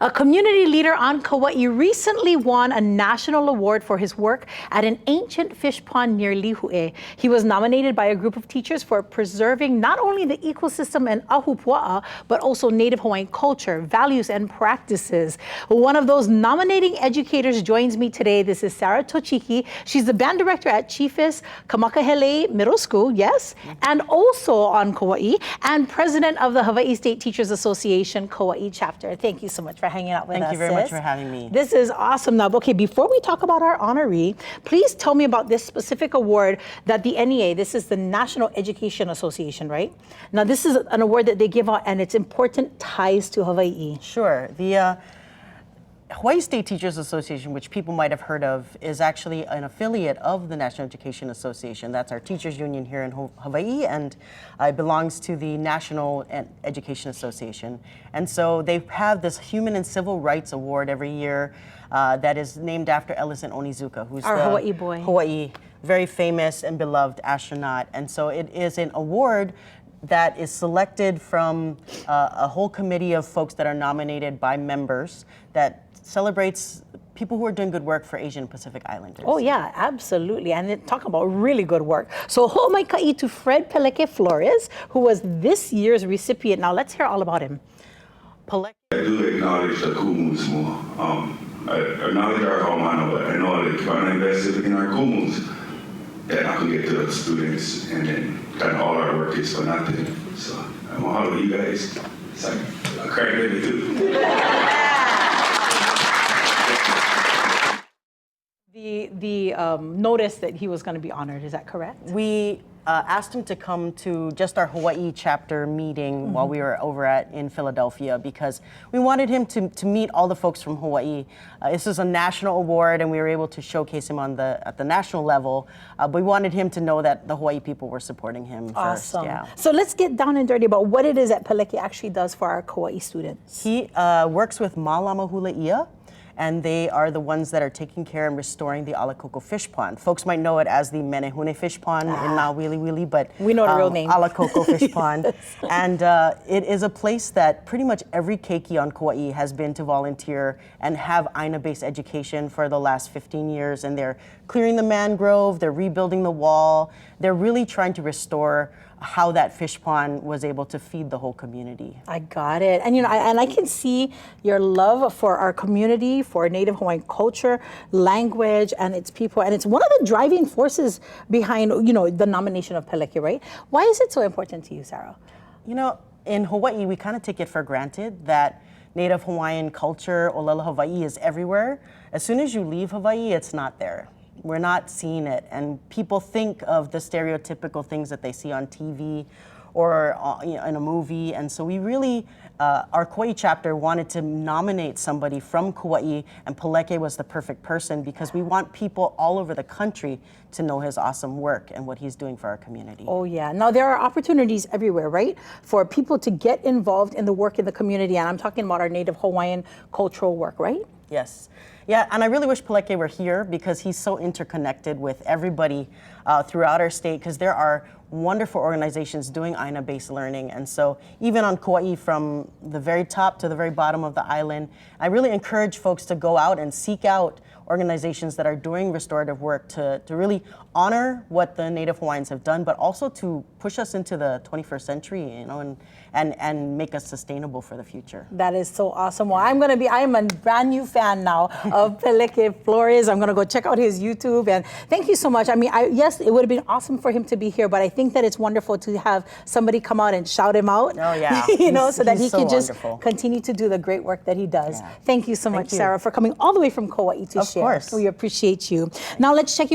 A community leader on Kaua'i recently won a national award for his work at an ancient fish pond near Lihue. He was nominated by a group of teachers for preserving not only the ecosystem and ahupua'a, but also Native Hawaiian culture, values, and practices. One of those nominating educators joins me today. This is Sarah Tochiki. She's the band director at Chiefis Kamakahele Middle School, yes, and also on Kaua'i, and president of the Hawaii State Teachers Association Kaua'i chapter. Thank you so much for hanging out with us. Thank you very much for having me. This is awesome. Now, okay, before we talk about our honoree, please tell me about this specific award that the NEA, this is the National Education Association, right? Now, this is an award that they give out, and it's important ties to Hawaii. Sure. The Hawaii State Teachers Association, which people might have heard of, is actually an affiliate of the National Education Association. That's our teachers union here in Hawaii, and it belongs to the National Education Association. And so they have this Human and Civil Rights Award every year that is named after Ellison Onizuka, who's our the Hawaii boy. Hawaii, very famous and beloved astronaut. And so it is an award that is selected from a whole committee of folks that are nominated by members that celebrates people who are doing good work for Asian Pacific Islanders. Oh yeah, absolutely. And talk about really good work. So ho'omaikai to Fred Peleke Flores, who was this year's recipient. Now let's hear all about him. I do acknowledge the kumus more. I acknowledge our Haumano, but I know that if I invested in our kumus, then I can get to the students, and then kind of all our work is for nothing. So I'm all of you guys. It's like a crack baby too. The notice that he was going to be honored, is that correct? We asked him to come to just our Hawaii chapter meeting while we were over in Philadelphia, because we wanted him to meet all the folks from Hawaii. This is a national award, and we were able to showcase him at the national level. But we wanted him to know that the Hawaii people were supporting him first. Awesome. Yeah. So let's get down and dirty about what it is that Peleke actually does for our Kaua'i students. He works with Mālama Hula'ia, and they are the ones that are taking care and restoring the Alakoko fish pond. Folks might know it as the Menehune fish pond in Nauwili, but we know the real name. Alakoko fish pond. And it is a place that pretty much every keiki on Kaua'i has been to volunteer and have Aina-based education for the last 15 years. And they're clearing the mangrove, they're rebuilding the wall. They're really trying to restore how that fish pond was able to feed the whole community. I got it. And I can see your love for our community, for Native Hawaiian culture, language, and its people. And it's one of the driving forces behind, the nomination of Peleke, right? Why is it so important to you, Sarah? In Hawaii, we kind of take it for granted that Native Hawaiian culture, Olelo Hawaii, is everywhere. As soon as you leave Hawaii, it's not there. We're not seeing it, and people think of the stereotypical things that they see on TV or in a movie, and so we really, our Kaua'i chapter wanted to nominate somebody from Kaua'i, and Peleke was the perfect person because we want people all over the country to know his awesome work and what he's doing for our community. Oh yeah, now there are opportunities everywhere, right? For people to get involved in the work in the community, and I'm talking about our Native Hawaiian cultural work, right? Yes. Yeah, and I really wish Peleke were here because he's so interconnected with everybody throughout our state, because there are wonderful organizations doing Aina-based learning. And so even on Kaua'i, from the very top to the very bottom of the island, I really encourage folks to go out and seek out organizations that are doing restorative work to really honor what the Native Hawaiians have done, but also to push us into the 21st century, and make us sustainable for the future. That is so awesome. Well, I'm a brand new fan now of Peleke Flores. I'm gonna go check out his YouTube, and thank you so much. I mean, yes, it would have been awesome for him to be here, but I think that it's wonderful to have somebody come out and shout him out. Oh yeah. So that he can just wonderful. Continue to do the great work that he does. Yeah. Thank you so much, Sarah, for coming all the way from Kaua'i to share. Of course. We appreciate you. Now let's check